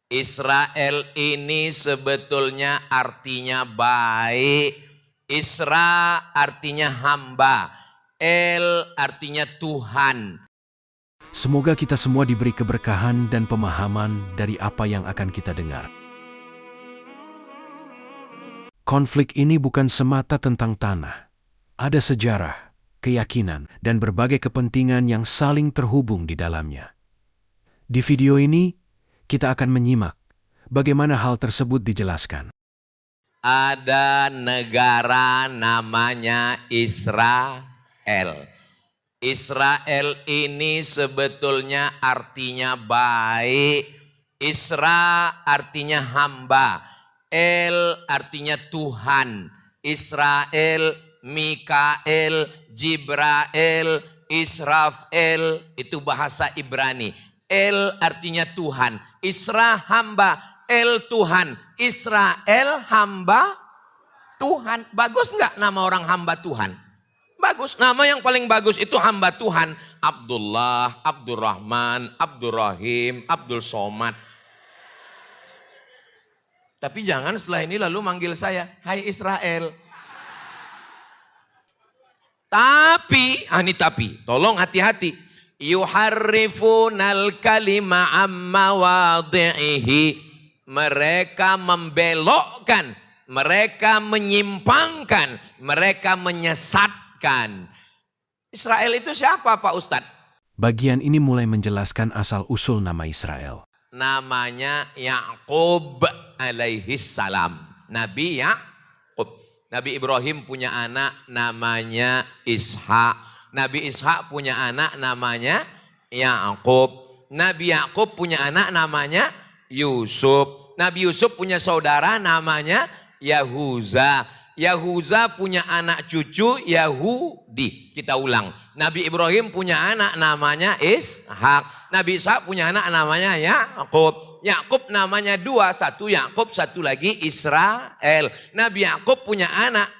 Israel ini sebetulnya artinya baik. Isra artinya hamba. El artinya Tuhan. Semoga kita semua diberi keberkahan dan pemahaman dari apa yang akan kita dengar. Konflik ini bukan semata tentang tanah. Ada sejarah, keyakinan, dan berbagai kepentingan yang saling terhubung di dalamnya. Di video ini, kita akan menyimak bagaimana hal tersebut dijelaskan. Ada negara namanya Israel. Israel ini sebetulnya artinya baik. Isra artinya hamba. El artinya Tuhan. Israel, Mikael, Jibrael, Israfel, itu bahasa Ibrani. El artinya Tuhan, Isra hamba, El Tuhan, Israel hamba Tuhan. Bagus nggak nama orang hamba Tuhan? Bagus, nama yang paling bagus itu hamba Tuhan. Abdullah, Abdurrahman, Abdurrahim, Abdul Somad. Tapi jangan setelah ini lalu manggil saya, hai Israel. Tapi, tolong hati-hati. Yuharrifunal kalima amma wadhihi. Mereka membelokkan, mereka menyimpangkan, mereka menyesatkan. Israel itu siapa Pak Ustadz? Bagian ini mulai menjelaskan asal-usul nama Israel. Namanya Ya'qub alaihi salam. Nabi Ya'qub. Nabi Ibrahim punya anak namanya Ishak. Nabi Ishak punya anak namanya Ya'qub. Nabi Ya'qub punya anak namanya Yusuf. Nabi Yusuf punya saudara namanya Yahuza. Yahuza punya anak cucu Yahudi. Kita ulang. Nabi Ibrahim punya anak namanya Ishak. Nabi Ishak punya anak namanya Ya'qub. Ya'qub namanya dua. Satu Ya'qub, satu lagi Israel. Nabi Ya'qub punya anak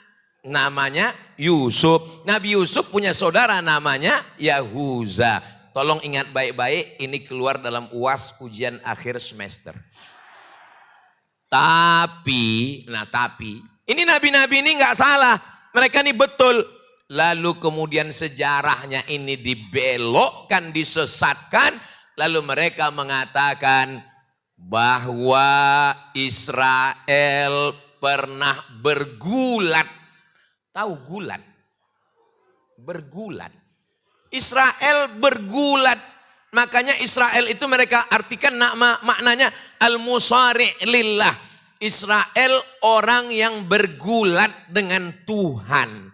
namanya Yusuf. Nabi Yusuf punya saudara namanya Yahuza. Tolong ingat baik-baik, ini keluar dalam UAS ujian akhir semester. Tapi, ini nabi-nabi ini nggak salah. Mereka ini betul. Lalu kemudian sejarahnya ini dibelokkan, disesatkan. Lalu mereka mengatakan bahwa Israel pernah bergulat. Tahu gulat? Bergulat. Israel bergulat. Makanya Israel itu mereka artikan maknanya al-musari' lillah. Israel orang yang bergulat dengan Tuhan.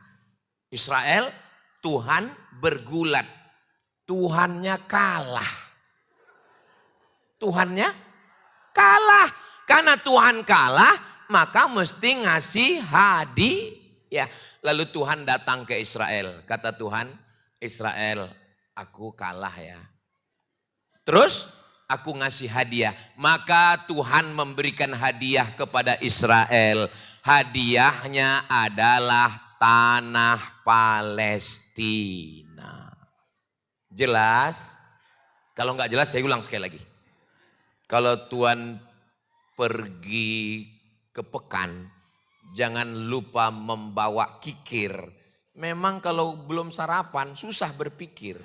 Israel, Tuhan bergulat. Tuhannya kalah. Tuhannya kalah. Karena Tuhan kalah, maka mesti ngasih hadiah. Lalu Tuhan datang ke Israel. Kata Tuhan, Israel, aku kalah ya. Terus aku ngasih hadiah. Maka Tuhan memberikan hadiah kepada Israel. Hadiahnya adalah tanah Palestina. Jelas? Kalau nggak jelas saya ulang sekali lagi. Kalau Tuhan pergi ke pekan, jangan lupa membawa kikir. Memang kalau belum sarapan susah berpikir.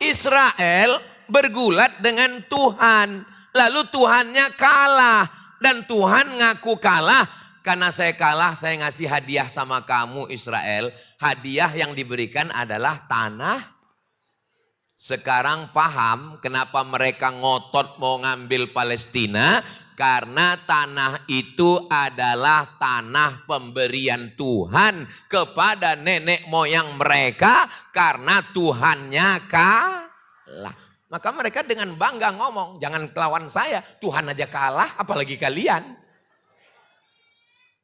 Israel bergulat dengan Tuhan. Lalu Tuhannya kalah. Dan Tuhan ngaku kalah. Karena saya kalah, saya ngasih hadiah sama kamu Israel. Hadiah yang diberikan adalah tanah. Sekarang paham kenapa mereka ngotot mau ngambil Palestina. Karena tanah itu adalah tanah pemberian Tuhan kepada nenek moyang mereka. Karena Tuhannya kalah. Maka mereka dengan bangga ngomong, jangan kelawan saya, Tuhan aja kalah apalagi kalian.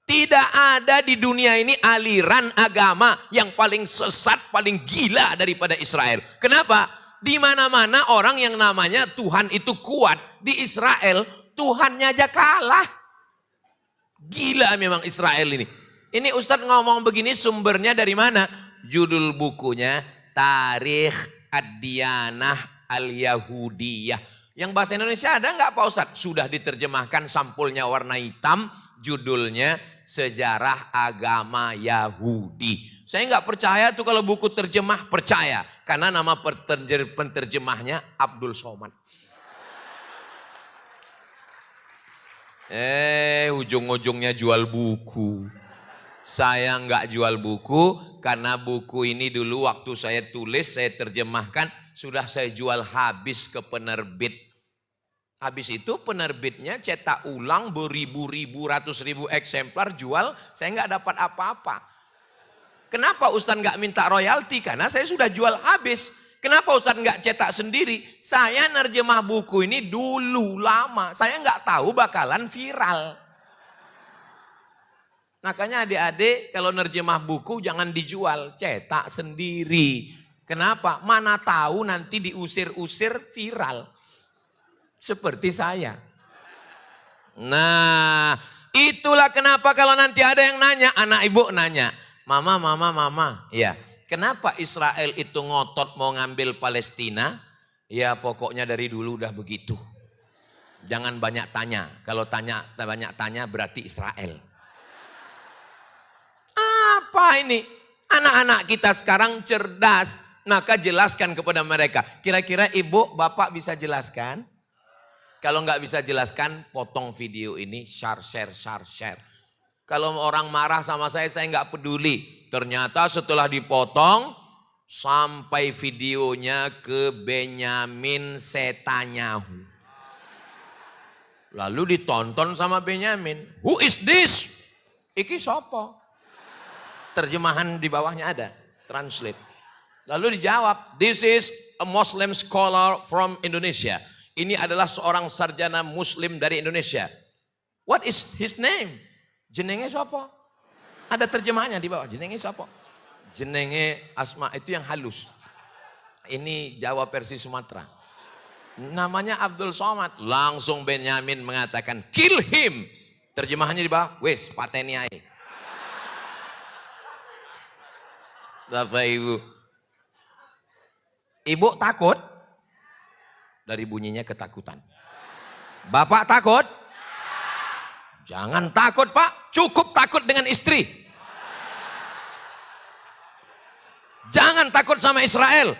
Tidak ada di dunia ini aliran agama yang paling sesat, paling gila daripada Israel. Kenapa? Di mana-mana orang yang namanya Tuhan itu kuat. Di Israel Tuhannya aja kalah. Gila memang Israel ini. Ini Ustadz ngomong begini sumbernya dari mana? Judul bukunya Tarikh Ad-Diyanah Al-Yahudiyah. Yang bahasa Indonesia ada nggak Pak Ustadz? Sudah diterjemahkan, sampulnya warna hitam, judulnya Sejarah Agama Yahudi. Saya nggak percaya tuh kalau buku terjemah, percaya. Karena nama penterjemahnya Abdul Somad. Ujung-ujungnya jual buku. Saya nggak jual buku karena buku ini dulu waktu saya tulis, saya terjemahkan, sudah saya jual habis ke penerbit. Habis itu penerbitnya cetak ulang beribu-ribu, ratus ribu eksemplar jual, saya nggak dapat apa-apa. Kenapa Ustadz nggak minta royalti? Karena saya sudah jual habis. Kenapa Ustadz nggak cetak sendiri? Saya nerjemah buku ini dulu lama, saya nggak tahu bakalan viral. Makanya adik-adik kalau nerjemah buku jangan dijual, cetak sendiri. Kenapa? Mana tahu nanti diusir-usir viral. Seperti saya. Nah, itulah kenapa kalau nanti ada yang nanya, anak ibu nanya, Mama. Ya, kenapa Israel itu ngotot mau ngambil Palestina? Ya pokoknya dari dulu udah begitu. Jangan banyak tanya. Kalau banyak tanya berarti Israel. Apa ini? Anak-anak kita sekarang cerdas. Maka jelaskan kepada mereka. Kira-kira ibu, bapak bisa jelaskan? Kalau nggak bisa jelaskan, potong video ini, share. Kalau orang marah sama saya nggak peduli. Ternyata setelah dipotong, sampai videonya ke Benyamin Setanyahu. Lalu ditonton sama Benyamin. Who is this? Iki sopo? Terjemahan di bawahnya ada, translate. Lalu dijawab, this is a Muslim scholar from Indonesia. Ini adalah seorang sarjana muslim dari Indonesia. What is his name? Jenenge sopo? Ada terjemahannya di bawah, jenenge sopo? Jenenge Asma, itu yang halus. Ini Jawa versi Sumatera. Namanya Abdul Somad. Langsung Benyamin mengatakan, kill him. Terjemahannya di bawah, wes pateni ae. Bapak Ibu. Ibu takut? Dari bunyinya ketakutan. Bapak takut? Jangan takut Pak, cukup takut dengan istri. Jangan takut sama Israel.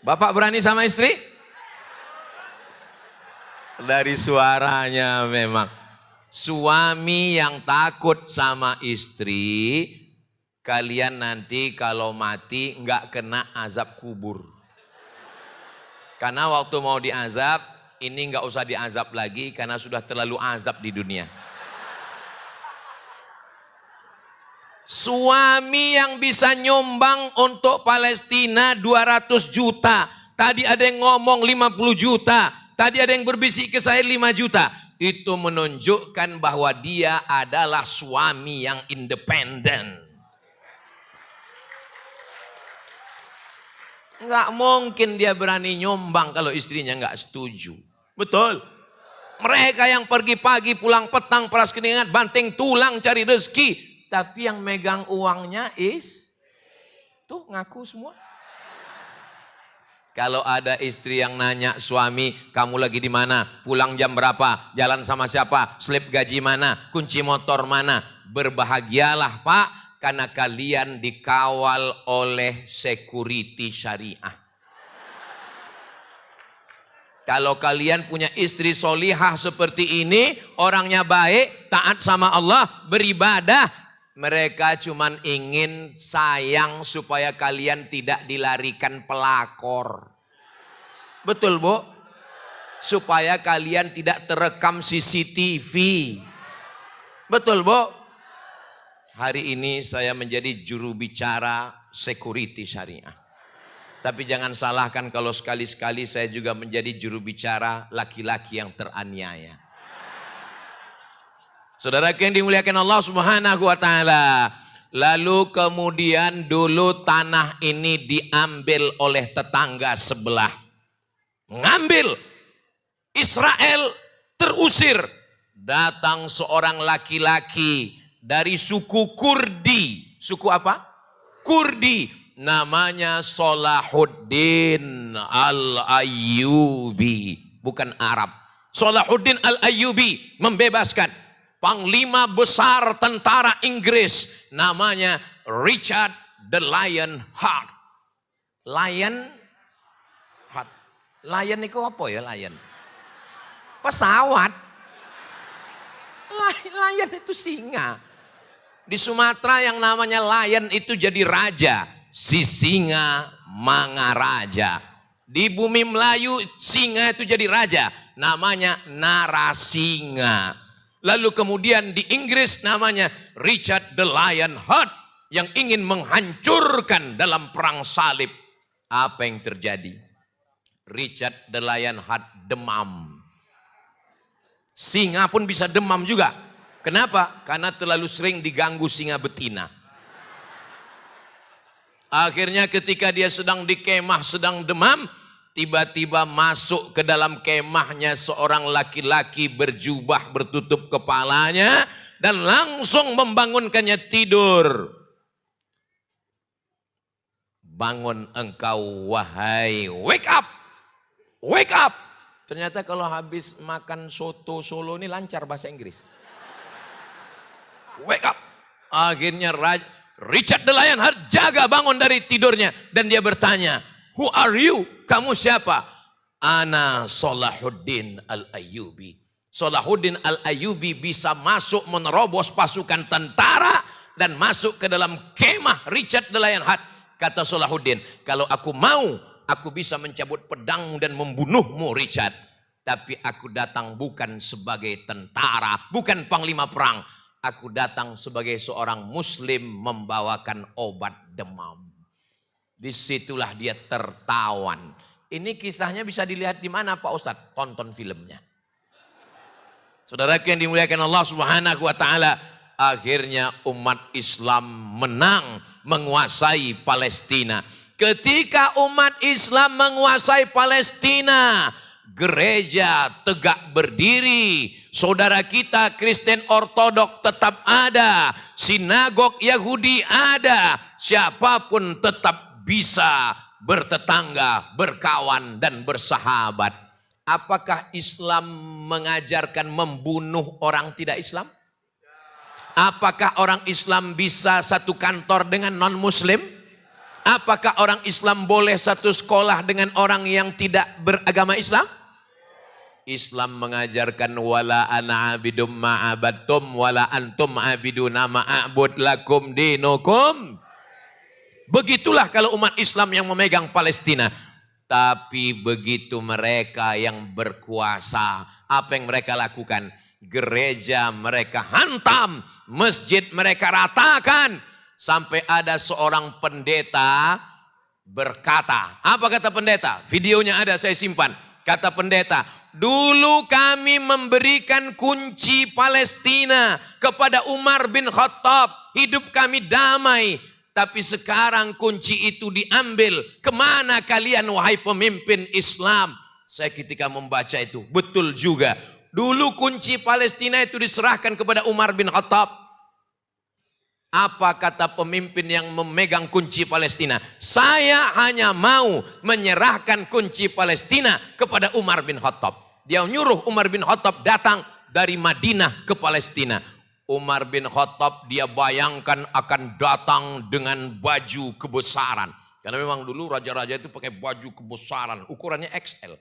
Bapak berani sama istri? Dari suaranya memang. Suami yang takut sama istri, kalian nanti kalau mati nggak kena azab kubur. Karena waktu mau diazab, ini nggak usah diazab lagi karena sudah terlalu azab di dunia. Suami yang bisa nyumbang untuk Palestina 200 juta. Tadi ada yang ngomong 50 juta. Tadi ada yang berbisik ke saya 5 juta. Itu menunjukkan bahwa dia adalah suami yang independen. Nggak mungkin dia berani nyumbang kalau istrinya nggak setuju. Betul. Mereka yang pergi pagi pulang petang peras keringat banting tulang cari rezeki. Tapi yang megang uangnya tuh ngaku semua. Kalau ada istri yang nanya suami, kamu lagi di mana? Pulang jam berapa? Jalan sama siapa? Slip gaji mana? Kunci motor mana? Berbahagialah Pak, karena kalian dikawal oleh security syariah. Kalau kalian punya istri solihah seperti ini, orangnya baik, taat sama Allah, beribadah, mereka cuman ingin sayang supaya kalian tidak dilarikan pelakor. Betul Bu? Supaya kalian tidak terekam CCTV. Betul Bu? Hari ini saya menjadi juru bicara security syariah. Tapi jangan salahkan kalau sekali-sekali saya juga menjadi juru bicara laki-laki yang teraniaya. Saudara yang dimuliakan Allah Subhanahu wa taala. Lalu kemudian dulu tanah ini diambil oleh tetangga sebelah. Ngambil. Israel terusir. Datang seorang laki-laki dari suku Kurdi. Suku apa? Kurdi. namanya Salahuddin Al-Ayyubi, bukan Arab. Salahuddin Al-Ayyubi membebaskan panglima besar tentara Inggris namanya Richard the Lion Heart. Lion Heart. Lion itu apa ya lion? Pesawat. Lion itu singa. Di Sumatera yang namanya lion itu jadi raja. Si singa Mangaraja. Di bumi Melayu singa itu jadi raja. Namanya Narasinga. Lalu kemudian di Inggris namanya Richard the Lion Heart. Yang ingin menghancurkan dalam perang salib. Apa yang terjadi? Richard the Lion Heart demam. Singa pun bisa demam juga. Kenapa? Karena terlalu sering diganggu singa betina. Akhirnya ketika dia sedang di kemah, sedang demam, tiba-tiba masuk ke dalam kemahnya seorang laki-laki berjubah bertutup kepalanya dan langsung membangunkannya tidur. Bangun engkau wahai, wake up, wake up. Ternyata kalau habis makan soto Solo ini lancar bahasa Inggris. Wake up. Akhirnya Richard the Lion Heart jaga bangun dari tidurnya. Dan dia bertanya, who are you? Kamu siapa? Ana Salahuddin Al-Ayyubi. Salahuddin Al-Ayyubi bisa masuk menerobos pasukan tentara dan masuk ke dalam kemah Richard the Lion Heart. Kata Salahuddin, kalau aku mau, aku bisa mencabut pedang dan membunuhmu Richard. Tapi aku datang bukan sebagai tentara, bukan panglima perang. Aku datang sebagai seorang muslim membawakan obat demam. Disitulah dia tertawan. Ini kisahnya bisa dilihat di mana Pak Ustadz? Tonton filmnya. Saudaraku yang dimuliakan Allah Subhanahu wa taala, akhirnya umat Islam menang menguasai Palestina. Ketika umat Islam menguasai Palestina, gereja tegak berdiri, saudara kita Kristen Ortodok tetap ada, sinagog Yahudi ada, siapapun tetap bisa bertetangga, berkawan dan bersahabat. Apakah Islam mengajarkan membunuh orang tidak Islam? Apakah orang Islam bisa satu kantor dengan non-muslim? Apakah orang Islam boleh satu sekolah dengan orang yang tidak beragama Islam? Islam mengajarkan wala ana abidum ma'abattum wala antum abiduna ma'abud lakum dinukum. Begitulah kalau umat Islam yang memegang Palestina. Tapi begitu mereka yang berkuasa, apa yang mereka lakukan? Gereja mereka hantam, masjid mereka ratakan. Sampai ada seorang pendeta berkata, apa kata pendeta? Videonya ada, saya simpan. Kata pendeta, dulu kami memberikan kunci Palestina kepada Umar bin Khattab. Hidup kami damai. Tapi sekarang kunci itu diambil. Kemana kalian wahai pemimpin Islam? Saya ketika membaca itu, betul juga. Dulu kunci Palestina itu diserahkan kepada Umar bin Khattab. Apa kata pemimpin yang memegang kunci Palestina? Saya hanya mau menyerahkan kunci Palestina kepada Umar bin Khattab. Dia nyuruh Umar bin Khattab datang dari Madinah ke Palestina. Umar bin Khattab dia bayangkan akan datang dengan baju kebesaran. Karena memang dulu raja-raja itu pakai baju kebesaran, ukurannya XL.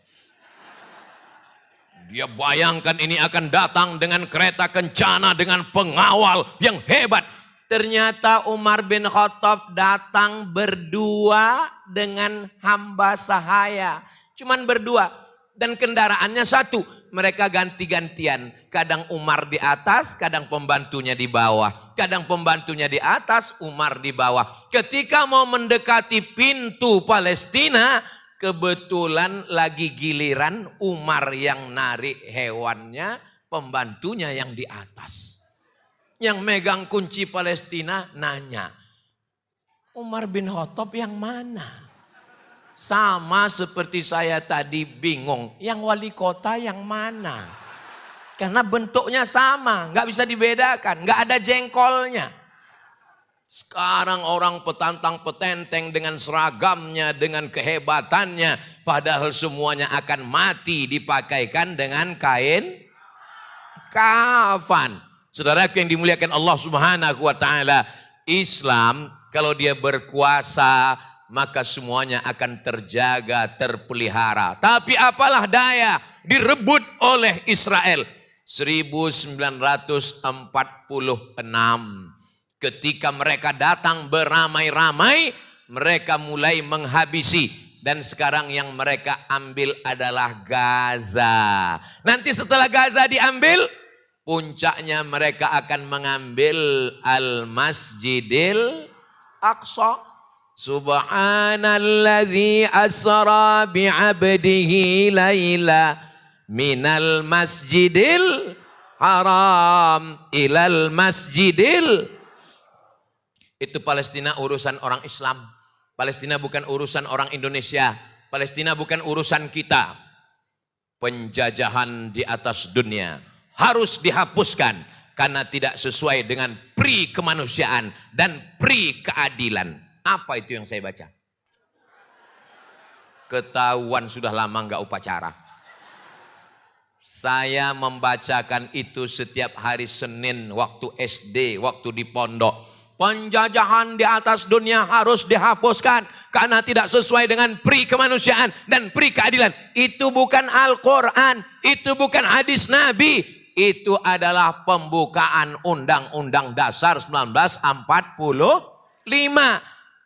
Dia bayangkan ini akan datang dengan kereta kencana, dengan pengawal yang hebat. Ternyata Umar bin Khattab datang berdua dengan hamba sahaya. Cuman berdua. Dan kendaraannya satu. Mereka ganti-gantian. Kadang Umar di atas, kadang pembantunya di bawah. Kadang pembantunya di atas, Umar di bawah. Ketika mau mendekati pintu Palestina, kebetulan lagi giliran Umar yang narik hewannya, pembantunya yang di atas. Yang megang kunci Palestina nanya, Umar bin Khattab yang mana? Sama seperti saya tadi bingung, yang wali kota yang mana? Karena bentuknya sama, nggak bisa dibedakan, nggak ada jengkolnya. Sekarang orang petantang petenteng dengan seragamnya, dengan kehebatannya. Padahal semuanya akan mati dipakaikan dengan kain kafan. Saudaraku yang dimuliakan Allah Subhanahu wa taala, Islam kalau dia berkuasa maka semuanya akan terjaga, terpelihara. Tapi apalah daya, direbut oleh Israel. 1946 ketika mereka datang beramai-ramai, mereka mulai menghabisi. Dan sekarang yang mereka ambil adalah Gaza. Nanti setelah Gaza diambil, puncaknya mereka akan mengambil Al-Masjidil Aqsa. Subhanalladzi asra bi'abdihi laila minal masjidil haram ilal masjidil. Itu Palestina urusan orang Islam. Palestina bukan urusan orang Indonesia. Palestina bukan urusan kita. Penjajahan di atas dunia harus dihapuskan karena tidak sesuai dengan pri kemanusiaan dan pri keadilan. Apa itu yang saya baca? Ketahuan sudah lama enggak upacara. Saya membacakan itu setiap hari Senin waktu SD, waktu di pondok. Penjajahan di atas dunia harus dihapuskan karena tidak sesuai dengan pri kemanusiaan dan pri keadilan. Itu bukan Al-Quran, itu bukan hadis Nabi. Itu adalah pembukaan Undang-Undang Dasar 1945.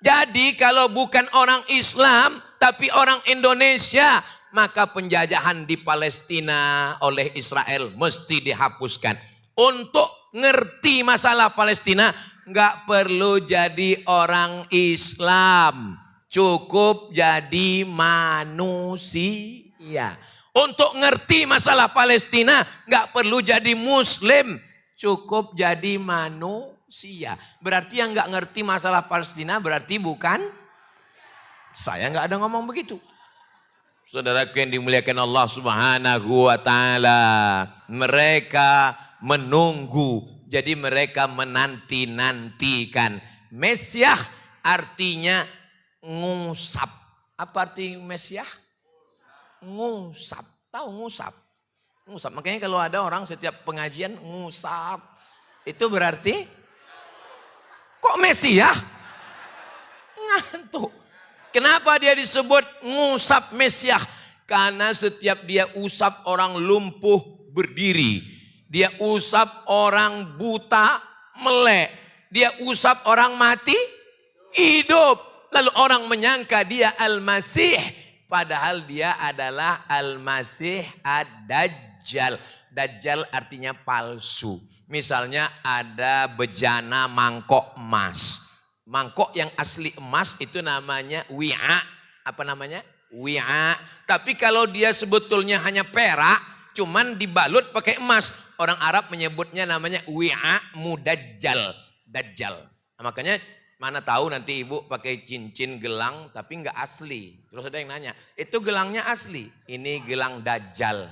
Jadi kalau bukan orang Islam tapi orang Indonesia, maka penjajahan di Palestina oleh Israel mesti dihapuskan. Untuk ngerti masalah Palestina, nggak perlu jadi orang Islam, cukup jadi manusia. Untuk ngerti masalah Palestina, nggak perlu jadi Muslim, cukup jadi manusia. Berarti yang nggak ngerti masalah Palestina berarti bukan. Saya nggak ada ngomong begitu. Saudaraku yang dimuliakan Allah Subhanahu wa taala, mereka menunggu, jadi mereka menanti-nantikan. Mesiah artinya ngusap. Apa arti Mesiah? Ngusap. Tahu ngusap? Ngusap. Makanya kalau ada orang setiap pengajian ngusap, itu berarti kok Mesiah? Ngantuk. Kenapa dia disebut ngusap Mesiah? Karena setiap dia usap orang lumpuh berdiri. Dia usap orang buta melek. Dia usap orang mati hidup. Lalu orang menyangka dia Al-Masih. Padahal dia adalah Al-Masih Ad-Dajjal. Dajjal artinya palsu. Misalnya ada bejana mangkok emas. Mangkok yang asli emas itu namanya wi'a. Apa namanya? Wi'a. Tapi kalau dia sebetulnya hanya perak, cuman dibalut pakai emas. Orang Arab menyebutnya namanya wi'a mudajjal. Dajjal. Nah, makanya mana tahu nanti ibu pakai cincin gelang tapi nggak asli. Terus ada yang nanya, itu gelangnya asli? Ini gelang dajjal.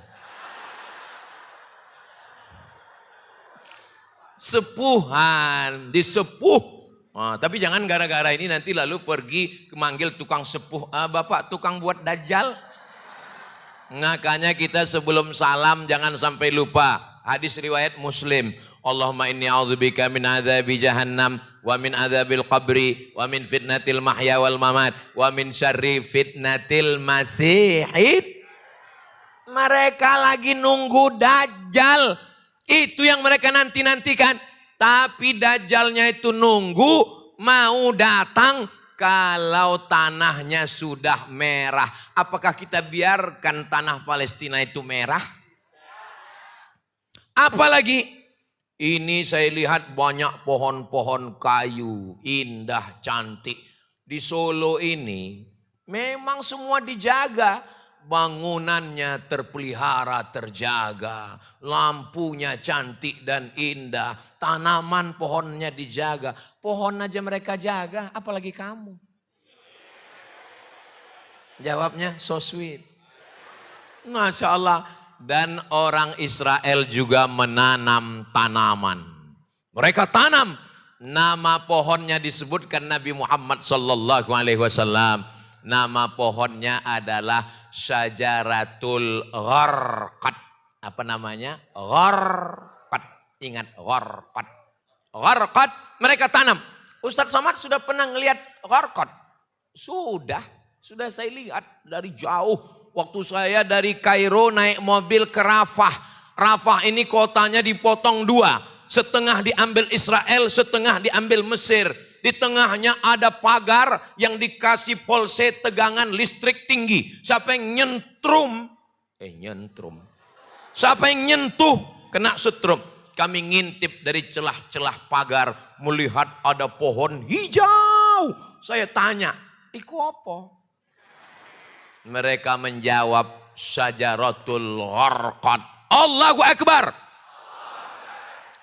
Sepuhan, disepuh. Nah, tapi jangan gara-gara ini nanti lalu pergi memanggil tukang sepuh. Bapak tukang buat dajjal. Makanya kita sebelum salam jangan sampai lupa. Hadis riwayat Muslim. Allahumma inni a'udzubika min adzabi jahannam wa min adzabil qabri wa min fitnatil mahya wal mamat wa min syarri fitnatil masihid. Mereka lagi nunggu dajjal. Itu yang mereka nanti-nantikan. Tapi dajjalnya itu nunggu mau datang kalau tanahnya sudah merah. Apakah kita biarkan tanah Palestina itu merah? Apalagi ini saya lihat banyak pohon-pohon kayu indah cantik. Di Solo ini memang semua dijaga. Bangunannya terpelihara, terjaga. Lampunya cantik dan indah. Tanaman pohonnya dijaga. Pohon aja mereka jaga, apalagi kamu. Jawabnya so sweet. Masya Allah. Dan orang Israel juga menanam tanaman. Mereka tanam Nama pohonnya disebutkan Nabi Muhammad sallallahu alaihi wasallam. Nama pohonnya adalah Syajaratul Gharqad. Apa namanya? Gharqad. Ingat Gharqad. Gharqad mereka tanam. Ustadz Somad sudah pernah ngelihat gharqad? Sudah saya lihat dari jauh. Waktu saya dari Kairo naik mobil ke Rafah. Rafah ini kotanya dipotong dua. Setengah diambil Israel, setengah diambil Mesir. Di tengahnya ada pagar yang dikasih volse tegangan listrik tinggi. Siapa yang nyentrum? Siapa yang nyentuh kena setrum. Kami ngintip dari celah-celah pagar melihat ada pohon hijau. Saya tanya, iku apa? Mereka menjawab Syajaratul Gharqad. Allahu Akbar.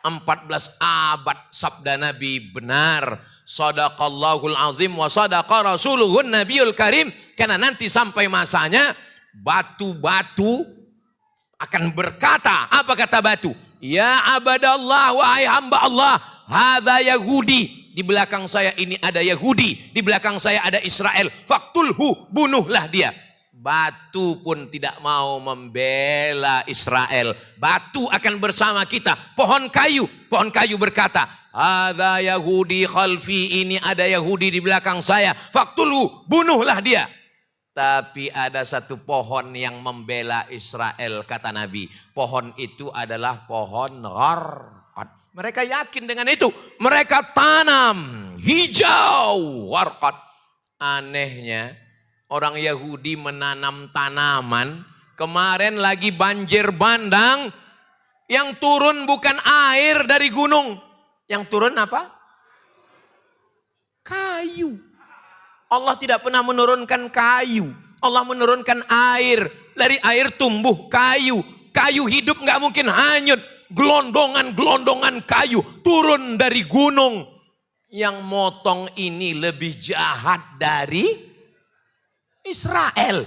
14 abad sabda Nabi benar. Sadaqallahul azim wa sadaqa rasuluhun nabiyul karim. Karena nanti sampai masanya batu-batu akan berkata. Apa kata batu? Ya abadallah wahai hamba Allah. Hadza Yahudi. Di belakang saya ini ada Yahudi. Di belakang saya ada Israel. Faktulhu, bunuhlah dia. Batu pun tidak mau membela Israel. Batu akan bersama kita. Pohon kayu berkata, hadza Yahudi khalfi, ini ada Yahudi di belakang saya. Faktulhu, bunuhlah dia. Tapi ada satu pohon yang membela Israel, kata Nabi. Pohon itu adalah pohon gharqad. Mereka yakin dengan itu. Mereka tanam hijau gharqad. Anehnya, orang Yahudi menanam tanaman, kemarin lagi banjir bandang, yang turun bukan air dari gunung. Yang turun apa? Kayu. Allah tidak pernah menurunkan kayu. Allah menurunkan air. Dari air tumbuh kayu. Kayu hidup nggak mungkin hanyut. Gelondongan-gelondongan kayu turun dari gunung. Yang motong ini lebih jahat dari Israel.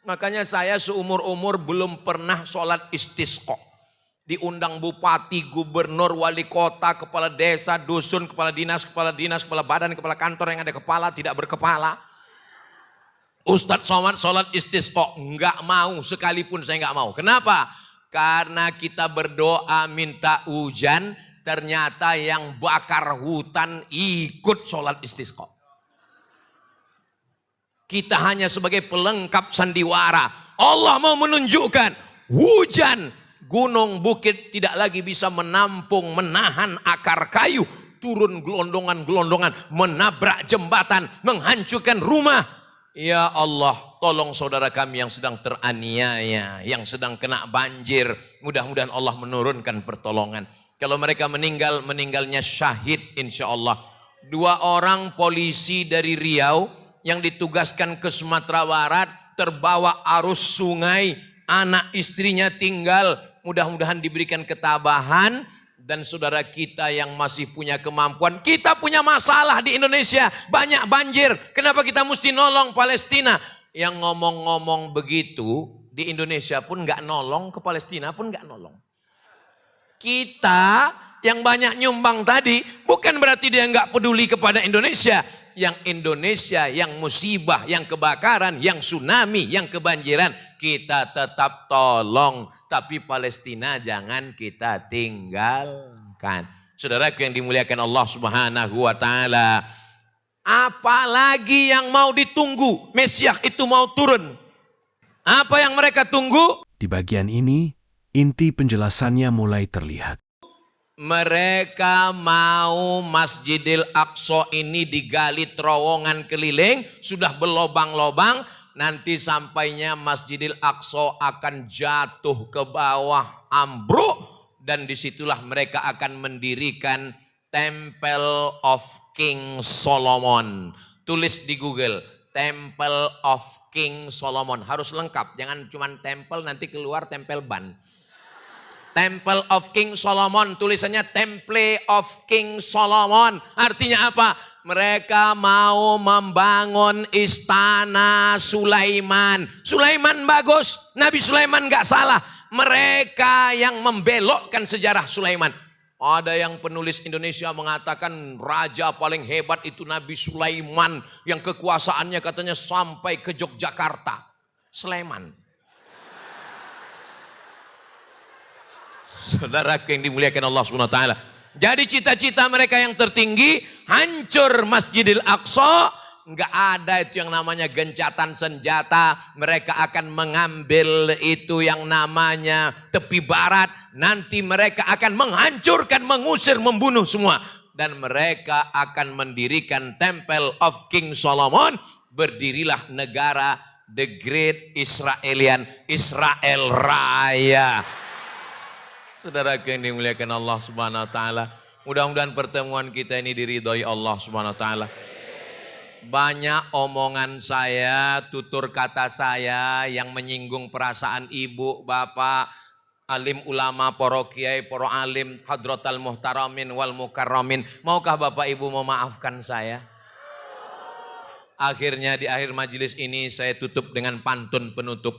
Makanya saya seumur-umur belum pernah sholat istisqa. Diundang bupati, gubernur, wali kota, kepala desa, dusun, kepala dinas, kepala badan, kepala kantor yang ada kepala, tidak berkepala. Ustadz Somad sholat istisqa. Enggak mau, sekalipun saya enggak mau. Kenapa? Karena kita berdoa minta hujan, ternyata yang bakar hutan ikut sholat istisqa. Kita hanya sebagai pelengkap sandiwara. Allah mau menunjukkan hujan. Gunung bukit tidak lagi bisa menampung, menahan akar kayu. Turun gelondongan-gelondongan, menabrak jembatan, menghancurkan rumah. Ya Allah, tolong saudara kami yang sedang teraniaya, yang sedang kena banjir. Mudah-mudahan Allah menurunkan pertolongan. Kalau mereka meninggal, meninggalnya syahid insya Allah. 2 orang polisi dari Riau yang ditugaskan ke Sumatera Barat, terbawa arus sungai, anak istrinya tinggal. Mudah-mudahan diberikan ketabahan. Dan saudara kita yang masih punya kemampuan, kita punya masalah di Indonesia, banyak banjir. Kenapa kita mesti nolong Palestina? Yang ngomong-ngomong begitu, di Indonesia pun nggak nolong, ke Palestina pun nggak nolong. Kita yang banyak nyumbang tadi, bukan berarti dia nggak peduli kepada Indonesia. Yang Indonesia, yang musibah, yang kebakaran, yang tsunami, yang kebanjiran, kita tetap tolong. Tapi Palestina jangan kita tinggalkan. Saudaraku yang dimuliakan Allah Subhanahu wa Ta'ala, apalagi yang mau ditunggu? Mesias itu mau turun. Apa yang mereka tunggu? Di bagian ini, inti penjelasannya mulai terlihat. Mereka mau Masjidil Aqsa ini digali terowongan keliling, sudah berlobang-lobang, nanti sampainya Masjidil Aqsa akan jatuh ke bawah, ambruk, dan disitulah mereka akan mendirikan Temple of King Solomon. Tulis di Google, Temple of King Solomon, harus lengkap, jangan cuma temple nanti keluar tempel ban. Temple of King Solomon, tulisannya Temple of King Solomon. Artinya apa? Mereka mau membangun istana Sulaiman. Sulaiman bagus, Nabi Sulaiman gak salah. Mereka yang membelokkan sejarah Sulaiman. Ada yang penulis Indonesia mengatakan raja paling hebat itu Nabi Sulaiman yang kekuasaannya katanya sampai ke Yogyakarta. Sleman. Saudaraku yang dimuliakan Allah SWT. Jadi cita-cita mereka yang tertinggi hancur Masjidil Aqsa. Enggak ada itu yang namanya gencatan senjata. Mereka akan mengambil itu yang namanya tepi barat. Nanti mereka akan menghancurkan, mengusir, membunuh semua. Dan mereka akan mendirikan Temple of King Solomon. Berdirilah negara The Great Israelian, Israel Raya. Saudaraku yang dimuliakan Allah Subhanahu wa taala, mudah-mudahan pertemuan kita ini diridhoi Allah Subhanahu wa taala. Banyak omongan saya, tutur kata saya yang menyinggung perasaan ibu, bapak, alim ulama, para kiai, para alim, hadratal muhtaramin wal mukarramin. Maukah bapak ibu memaafkan saya? Akhirnya di akhir majelis ini saya tutup dengan pantun penutup.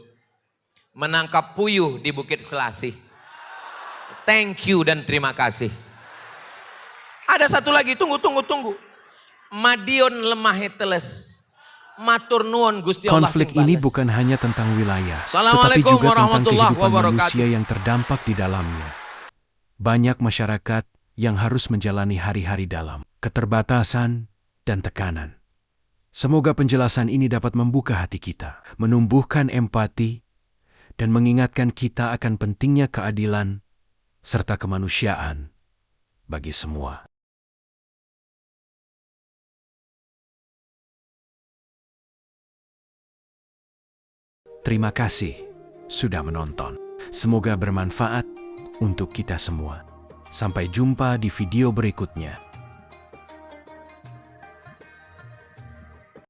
Menangkap puyuh di Bukit Selasih. Thank you dan terima kasih. Ada satu lagi, tunggu. Madiun lemah teles. Matur nuwun Gusti Allah. Konflik ini bukan hanya tentang wilayah, tetapi Assalamualaikum juga tentang warahmatullahi kehidupan wabarakatuh. manusia yang terdampak di dalamnya. Banyak masyarakat yang harus menjalani hari-hari dalam keterbatasan dan tekanan. Semoga penjelasan ini dapat membuka hati kita, menumbuhkan empati, dan mengingatkan kita akan pentingnya keadilan serta kemanusiaan bagi semua. Terima kasih sudah menonton. Semoga bermanfaat untuk kita semua. Sampai jumpa di video berikutnya.